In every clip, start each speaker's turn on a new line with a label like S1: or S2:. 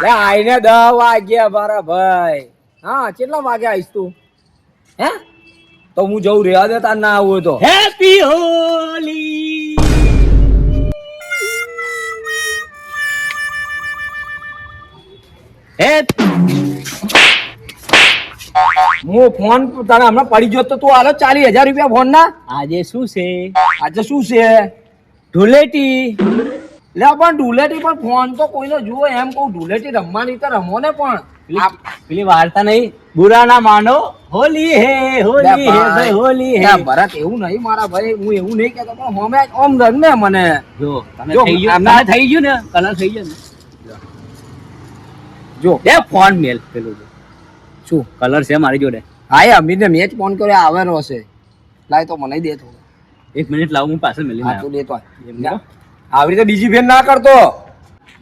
S1: આઈને 10 વાગ્યા મારા ભાઈ. હા કેટલા વાગે આવીશ તું? હે તો હું જઉં રેવા દે તાર ના આવું તો.
S2: હેપી હોલી.
S1: હું ફોન તને હમણાં પડી ગયો તો તું આલો 40,000 રૂપિયા ફોન ના.
S2: આજે શું છે?
S1: આજે શું છે?
S2: ધૂળેટી.
S1: લે પણ ધૂળેટી પણ ફોન તો કોઈનો જુઓ એમ કહું. ધૂળેટી રમવાની તો રમો ને પણ
S2: પેલી વાર્તા નહીં, બુરા ના માનો, હોલી હે હોલી હે ભાઈ હોલી હે.
S1: ભરત એવું નહીં મારા ભાઈ, હું એવું નહીં કહેતો પણ હોમે ઓમ રંગ ને મને
S2: જો તને
S1: જો,
S2: થઈ ગયું,
S1: આમ
S2: તને થઈ ગયું ને, કલર થઈ ગયો ને.
S1: જો
S2: દે ફોન મેલ પેલું જો.
S1: શું
S2: કલર છે મારી જોડે.
S1: હા એ અમીરને મેં જ ફોન કર્યો આવેલો હશે. લાય તો મને દે થોડો.
S2: 1 મિનિટ લાવું, હું પાછળ મેલી
S1: હા તું
S2: આવ્યો.
S1: દેતો આવી રીતે બીજી ફેર ના કરતો.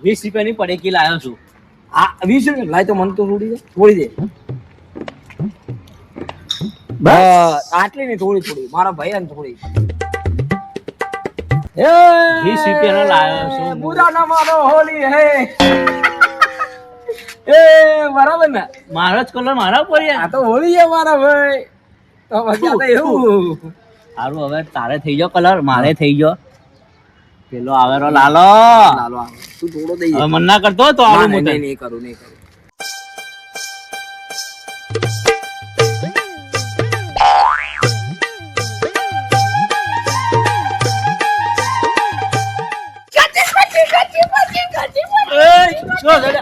S2: 20 રૂપિયાની પડેકી લાવ્યો છું.
S1: આ 20 રૂપિયા લાય તો મને તો છોડી દે. બસ આટલી નહીં, થોડી મારા ભાઈ ને થોડી.
S2: 20 રૂપિયાનો લાવ્યો છું.
S1: બુરા ના માનો હોલી હે. એ બરાબર ને,
S2: મારો જ કલર મારા પર યાર.
S1: આ તો હોળી છે મારા ભાઈ. તો મજા તો એવું.
S2: સારું, હવે તારે થઈ ગયો કલર, મારે થઈ ગયો. પેલો આવેલો લાલો.
S1: લાલો આવે. તું થોડો દઈ
S2: હવે મન ના કરતો તો
S1: ના,
S2: આવું
S1: નહીં,
S2: મોટે.
S1: નહીં કરું, નહીં કરું.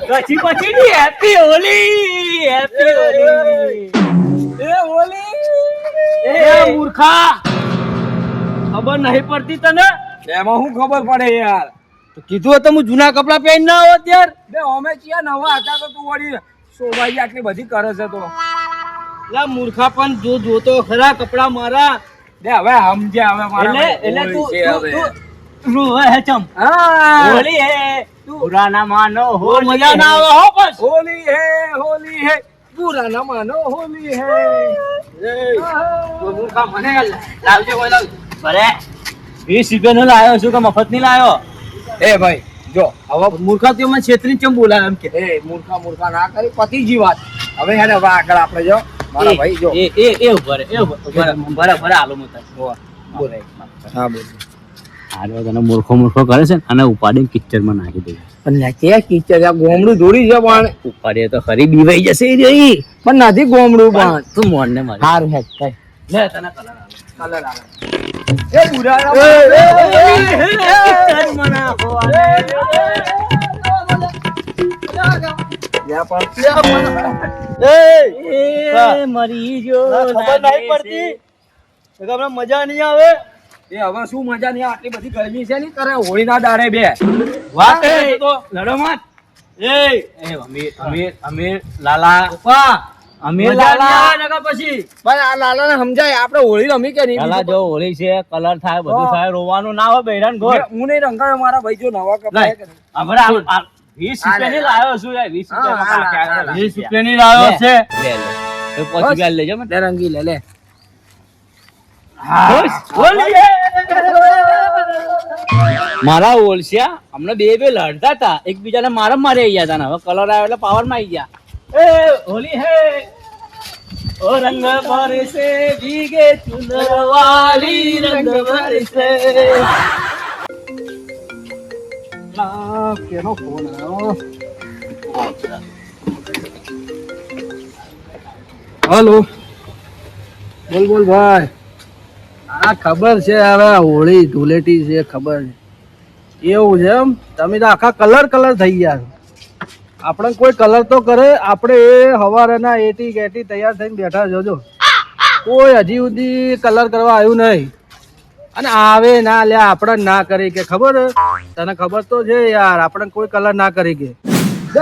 S2: પછી પછી ની હેપી હોલી, હેપી હોલી.
S1: એ હોલી
S2: એ મૂર્ખા, ખબર નહીં પડતી તને?
S1: એમાં શું ખબર પડે યાર?
S2: તો કીધું હતું હું જૂના કપડા પહેરી ના આવો ત્યાર.
S1: બે અમે ચિયા નવા હતા તો તું વળી શોભાજી આટલી બધી કરે છે તો.
S2: લા મૂર્ખા, પણ જો જોતો ખરા કપડા મારા.
S1: બે હવે સમજ્યા હવે મારા
S2: એટલે
S1: ભાઈ.
S2: તું
S1: હોળી છે હવે.
S2: તું રોવે હે ચમ.
S1: હા
S2: હોલી હે, બુરા ના માનો, હો મજા ના આવે હો બસ.
S1: હોલી હે પૂરા ના માનો હોલી હે.
S2: તો મૂર્ખા મને લાવજો, કોઈ લાવજો. ભલે 20 રૂપિયાનો લાવ્યો છું કે મફત ની લાવ્યો?
S1: એ ભાઈ જો હવે
S2: મૂર્ખા તું મને છેતરી ચમ બોલાવે એમ કે?
S1: એ મૂર્ખા ના કરી પતિજી વાત. હવે હેને હવે આગળ આપણે જો મારા ભાઈ જો
S2: એ ઉભા રે, બરાબર આલો મત.
S1: બોલે. હા બોલ.
S2: આરો તને મૂર્ખો કરે છે ને, અને ઉપાડીને કિચનમાં નાખી દે.
S1: પણ કે કિચર આ ગોમડું જોડી છે પણ
S2: ઉપાડીએ તો ખરી બીવાઈ જશે એ રહી.
S1: પણ નથી ગોમડું પણ.
S2: તું મોન ને મારી.
S1: હારું હે કઈ
S2: લે તને કલર
S1: કલર આવે. એ બુરા
S2: મરી જો
S1: ખબર નહીં પડતી.
S2: મજા નહીં આવે.
S1: એ હવે શું મજા નહીં, આટલી બધી ગરમી છે ને કરે હોળી ના દાડે બે
S2: વાત તો લડો મત. અમીર લાલા
S1: પપ્પા
S2: અમીર
S1: મજા
S2: લાલા
S1: નહીં આવે પછી પણ આ લાલા ને સમજાય આપણે હોળી રમી કે નહીં.
S2: લાલા જો હોળી છે, કલર થાય, બધું થાય, રોવાનું ના હોય બૈરાન ઘોર.
S1: હું નહીં રંગાયો મારા ભાઈ જો નવા કપડા કે નહીં.
S2: આપણે 20 રૂપિયાની લાવ્યો છું યાર, 20 રૂપિયા
S1: 20
S2: રૂપિયાની લાવ્યો છે. લે લે તો પછી ગાલ લેજો મને.
S1: લે રંગી લે લે.
S2: મારા ઓળશ્યા હમણાં બે લડતા હતા, એકબીજાને મારા મારે આવી ગયા હતા. હવે કલર આવ્યો એટલે પાવર માં આવી ગયા. એ હોલી હે ઓ રંગ બરસે ભીગે ચુનર વાલી, રંગ બરસે.
S1: કેનો ફોન આવ્યો? હલો બોલ બોલ ભાઈ. આ ખબર છે હવે હોળી ધૂળેટી છે ખબર છે. એવું છે એમ? તમે તો આખા કલર થઈ ગયા છો. આપણે કોઈ કલર તો કરે. આપણે એ હવારના એટી ગેટી તૈયાર થઈને બેઠા જોજો. કોઈ હજી સુધી કલર કરવા આવ્યું નહીં. અને આવે ના લે આપણે ના કરી કે ખબર તને ખબર તો છે યાર, આપણે કોઈ કલર ના કરી કે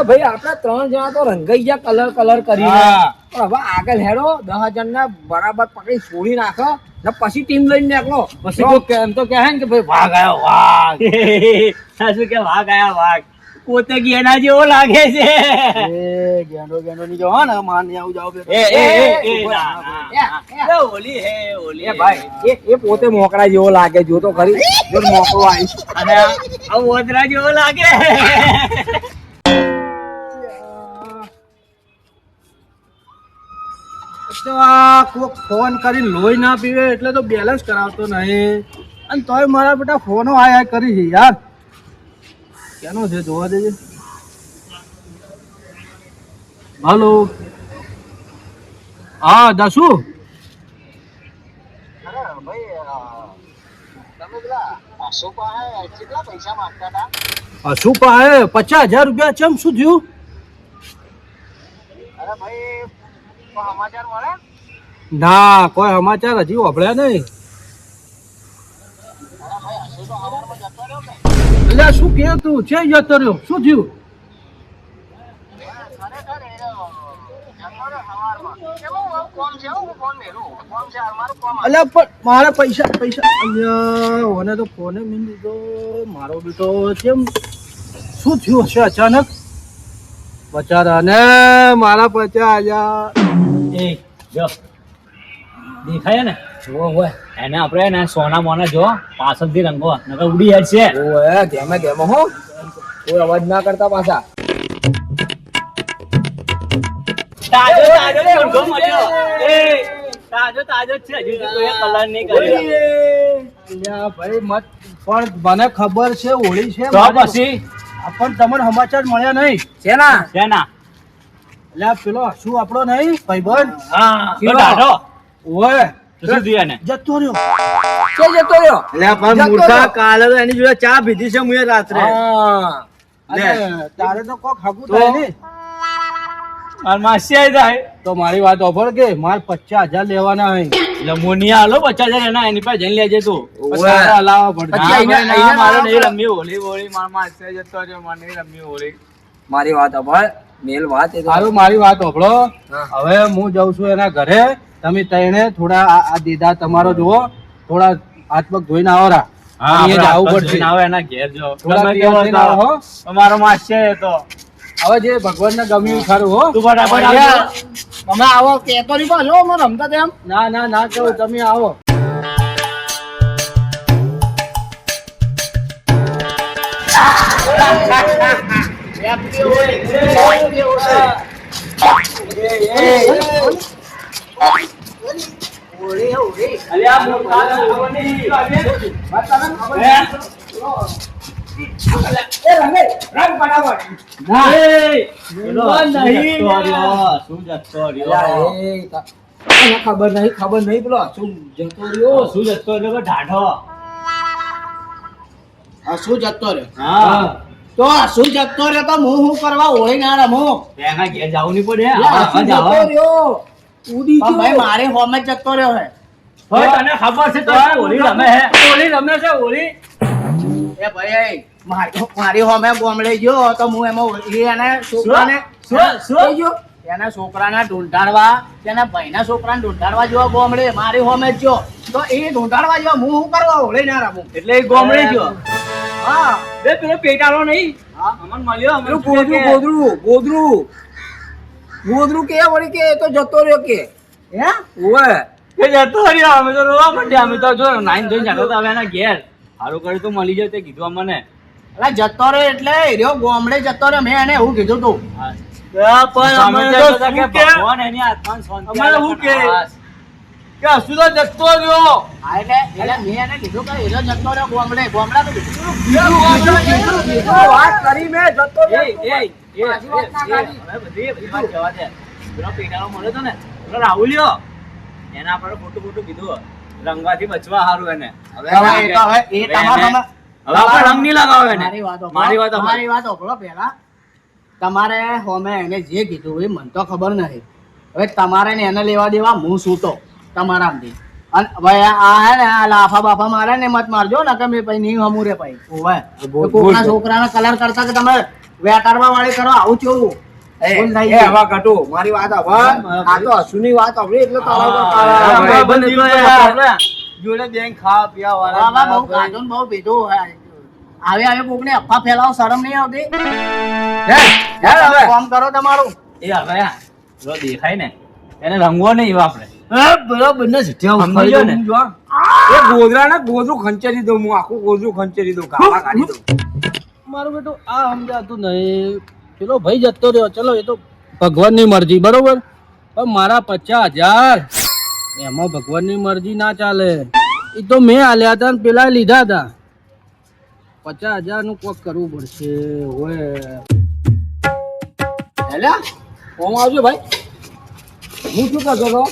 S1: ભાઈ. આપણે 3 જણા તો રંગાઈ ગયા કલર કરીને. પણ હવે આગળ હેડો 10 જણને બરાબર પકડી છોડી નાખો ને પછી ટીમ લઈને નીકળો.
S2: પછી એમ તો કહે ને કે ભાઈ વાઘ આવ્યો વાઘ. શું કે વાઘ આવ્યા વાઘ? પોતે ગેના જેવો લાગે છે.
S1: એ ગેંડો ની જો હા ને માન આવું જાવ
S2: હોલી હે હોલી.
S1: એ ભાઈ એ પોતે મોકળા જેવો લાગે. જો તો ખરી જો મોકળો આવી
S2: અને આ ઓદરા જેવો લાગે.
S1: તો આ કોક ફોન કરીને લોહી ના પીવે એટલે તો બેલેન્સ કરાવતો નહીં અને તોય મારા બેટા ફોનો આયા કરી છે યાર. કેનો છે જોવા દેજે. હાલો, હા દાસુ. અશુ પાસે 50,000 રૂપિયા ચમ શું થયું? ના કોઈ સમાચાર હજી વાપર્યા નહીં. એટલે શું કે તું છે જતો રહ્યો શું થયું? અલ્યા પણ મારા પૈસા અલ્યા ઓને તો ફોને મીન દીધો મારો બેટો. કેમ શું થયું હશે અચાનક? બચારાને મારા 50,000.
S2: એ જો દેખાય ને જો હોય એને આપણે ને સોના મોના જો પાછળથી રંગો નકર ઉડી હેડ છે.
S3: ઓય ધેમે ધેમે હો, કોઈ અવાજ ના કરતા પાછા.
S2: તાજો તાજો રંગો મળ્યો. એ તાજો તાજો છે હજી તો કોઈ કલર નહીં કર્યો.
S1: અલ્યા ભાઈ મત પણ મને ખબર છે હોળી છે
S2: તો પછી
S1: પણ તમને સમાચાર મળ્યા નહીં.
S3: શેના?
S2: શેના?
S1: અલ્યા પેલો શું આપણો નહીં ભાઈબંધ
S2: હા
S1: કેવો?
S2: ડાઢો.
S1: ઓય
S2: તો શું થયું એને?
S1: જતો રહ્યો.
S3: કે જતો રહ્યો?
S1: અલ્યા પણ
S3: જતો
S1: મૂર્ખા
S3: રહ્યો.
S1: કાલે તો એની જોડે ચા પીધી છે મુએ રાત્રે.
S3: હા.
S1: અને તારે તો કોક હગું થાય ને
S2: માર માસી આઈ જાય
S1: તો મારી વાત ઓફર કે માર 50,000 લેવાના હોય.
S2: એટલે મોનિયા આલો 50,000 એના એની પાસે જઈને લેજે તું.
S1: પછી તારે હલાવવા પડશે.
S3: પછી
S2: ના
S3: આઈને-
S2: ભાઈ, ના,
S3: આઈને
S2: મારે
S3: ના
S2: નહીં
S3: પડે.
S2: રમવી હોળી હોળી માર માસી જતો રહ્યો મારે નહીં રમવી હોળી.
S3: મારી વાત સાંભળ, મેલ વાત એ તો.
S1: સારું મારી વાત ઓફળો.
S3: હા.
S1: હવે હું જઉં છું એના ઘરે. તમે તઈને થોડા આ દીદા તમારો જુઓ થોડા હાથ પગ ધોઈને આવરા. અહીંયા જ આવવું પડશે.
S2: આવે એના ઘેર જો
S1: થોડા
S2: ગમે
S1: દિવસ
S2: તેવો
S1: થઈને
S2: તો.
S1: આવો.
S2: અમારો માસી એ તો
S1: હવે જે ભગવાનને ગમ્યું ખરું હો.
S2: તું ફટાફટ આવજો.
S3: તમે આવો કેતો નહીં પાછો, અમે રમતા તેમ.
S1: ના ના ના કહું તમે આવો.
S2: અલ્યા મૂર્ખા તને ખબર નહીં. એ, પેલો
S1: નહીં.
S2: શું જતો રહ્યો?
S3: અલ્યા, એ તા- તને ખબર નહીં પેલો શું જતો રહ્યો?
S2: શું જતો રહ્યો? ઢાઢો.
S3: આ શું જતો રહ્યો?
S2: હા
S3: તો આ શું જતો રહ્યો તો હું કરવા હોળી ના રમો.
S2: એના ઘેર જવું નહીં પડે.
S3: અલ્યા, આ શું
S2: આવા
S3: જતો
S2: જાવ.
S3: રહ્યો? ઉડી ગયો. ભાઈ મારે હોમે જ જતો રહ્યો હે.
S2: હવે તને ખબર છે તો હોળી રમે હે. હોળી રમે છે હોળી.
S3: એ ભાઈ મારી હોમે ગોમડે ગયો તો હું એમાં એને છોકરાને
S2: શું?
S3: ગયો એના છોકરાને ઢૂંઢાડવા તેના ભાઈના છોકરાને ઢૂંઢાડવા જેવા ગોમડે મારી હોમે જ ગયો તો એ ઢૂંઢાડવા જેવા હું શું કરવા હોળી ના રમું.
S2: એટલે એ ગોમડે ગયો.
S3: હા
S2: બે પેલો પેટાળો નહીં.
S3: હા.
S2: અમન મળ્યો અમન
S3: પેલું ગોદરું કે વળી કે એ તો જતો રહ્યો કે હે ઓવે
S2: કે જતો રહ્યો. અમે તો રોવા માંડ્યા. અમે તો જો નાઈન ધોઈને જતો તો હવે એના ઘેર સારું કર્યું તો મળી જાય તે કીધું અમને.
S3: એટલે જતો રહ્યો એટલે એ રહ્યો ગોમડે જતો રહ્યો મેં એને એવું કીધું તું.
S2: પણ અમે તો શું કે ભગવાન એની આત્માને શાંતિ
S1: અમે
S2: આપે.
S1: શું કે?
S2: બસ.
S1: કે હસુ તો જતો રહ્યો.
S3: હા, એટલે મેં એને કીધું કે એ રહ્યો જતો રહ્યો ગોમડે ગોમડા તો કીધું. વાત કરી મેં જતો
S2: એ,
S3: રહ્યો.
S2: એ, એ,
S3: પાછી વાત ના કાઢી.
S2: હવે બધી વાત જવા દે. પેલો પેટાળો મળ્યો તો ને પેલો રાહુલિયો એને આપણે ખોટું કીધું રંગવાથી બચવા સારું એને.
S3: હવે એ તો હવે એ તમારા
S2: હવે આપણે રંગ નહીં લગાવો એને.
S3: મારી વાત સાંભળો.
S2: મારી વાત સાંભળો.
S3: મારી વાત સાંભળો પહેલા. તમારે હોમે એને જે કીધું એ મને તો ખબર નથી. હવે તમારે ને એને લેવા દેવા હું સૂતો તમારામાંથી. અને ભાઈ આ હે ને આ લાફા બાફા મારે ને મત મારજો ને કે મેં પછી નહીં હમું રે પછી ઓવે કોકના છોકરાને કલર કરતા કે તમે વેટારવા વાળી કરો આવું કેવું ભૂલ થઈ ગઈ. મારી વાત સાંભળ. આ તો હસુની વાત સાંભળી એટલે તારા ઉપર તારા-
S2: ભાઈ, બંધ
S1: બંધ
S2: થયો
S1: થયો
S2: યાર.
S1: જોડે બેન ખાવા પીવા
S3: બાબા બહુ
S1: વાળા
S3: ખાધું ને બહુ પીધું આવે કોકને અફવા ફેલાવો શરમ નહીં આવતી કામ કરો તમારું.
S2: એ હવે આ પેલો દેખાય ને એને રંગવો નહીં આપણે.
S1: બરાબર ને
S2: સમજો ને.
S3: એ ગોદરું ખંચેરી દઉં હું આખું ગોદરું ખંચેરી દઉં ગાવા કાઢી દઉં.
S1: મારું બેટું આ સમજાતું નહીં. પેલો ભાઈ જતો રહ્યો ચલો એ તો ભગવાનની મરજી બરોબર. પણ મારા 50,000 એમાં ભગવાનની મરજી ના ચાલે. એ તો મેં આલ્યા હતા ને પેલા લીધા હતા. 50,000 નું કોક કરવું પડશે. ઓય
S3: હેલા કોમ આવજો ભાઈ. હું શું કરતો હતો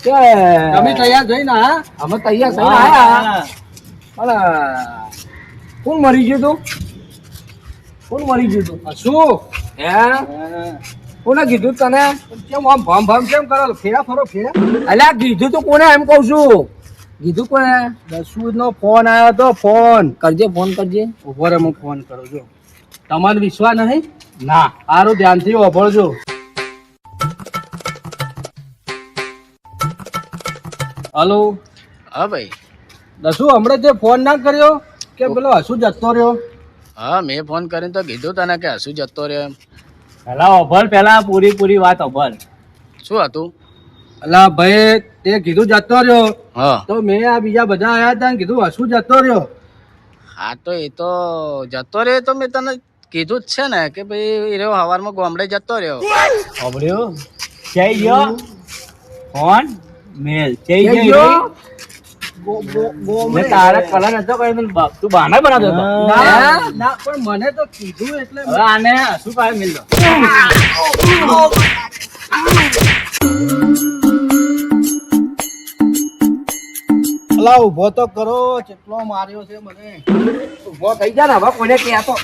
S3: કે
S1: તમે તૈયાર થઈને હા?
S3: અમે તૈયાર થઈને આયા. અલા કોણ મરી ગયું તું? કોણ મરી ગયું તું?
S1: શું
S3: હે કોને કીધું તને?
S1: કેમ આમ ભામ ભામ કેમ કરો? ફેરા ફરો ફેરા.
S3: અલ્યા કીધું તું કોને એમ કહું છું? કીધું કોને?
S1: દસુદ નો ફોન આવ્યો તો. ફોન
S3: કરજે ફોન કરજે.
S1: ઉભો રે, હું ફોન કરું જો. તમારો વિશ્વાસ નહીં?
S3: ના
S1: સારું ધ્યાનથી વાપરજો. હલો
S3: હા ભાઈ.
S1: દસુ હમણાં તે ફોન ના કર્યો કે પેલો હસુ જતો રહ્યો?
S3: હા મેં ફોન કરીને તો કીધું તને કે હસુ જતો રહ્યો એમ.
S2: પેલા ઓભળ, પેલા પૂરી વાત ઓભળ.
S3: શું હતું?
S1: અલા ભાઈ તે કીધું જતો રહ્યો
S3: હા
S1: તો મેં આ બીજા બધા આયા હતા ને કીધું હસુ જતો રહ્યો.
S3: હા તો એ તો જતો રહ્યો તો મેં તને કીધું જ છે ને કે ભાઈ એ રહ્યો સવારમાં ગામડે જતો રહ્યો.
S2: ઓભળ્યો? જઈ ગયો ફોન મેલ જઈ
S3: જઈ
S2: ગયો.
S3: ગયો?
S2: મેં તારા કલર નતો કર્યો, મને તું બહાના બનાવતો હતો.
S1: ના ના, પણ મને તો કીધું એટલે
S2: હવે આને શું પાડે મિલ દો.
S1: અલા ઉભો તો કરો, કેટલો માર્યો છે મને.
S3: ઉભો થઈ જા ને હવે કોને કહેતો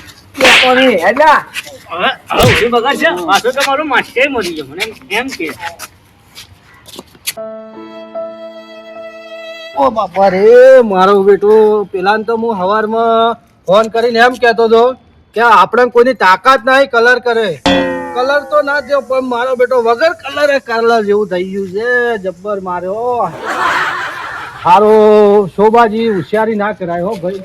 S3: નહીં એટલે
S2: હવે ઉભી બગાડ છે પાછો તો મારો માસ્ટર મરી ગયો મને એમ કે.
S1: ઓ બાપા રે, મારો બેટો પેલા તો હું સવારમાં ફોન કરીને એમ કહેતો હતો કે આપણે કોઈની તાકાત નહીં કલર કરે. કલર તો ના થયો પણ મારો બેટો વગર કલર જેવું થઈ ગયું છે. જબ્બર માર્યો. હારો શોભાજી હોશિયારી ના કરાય હો ભાઈ.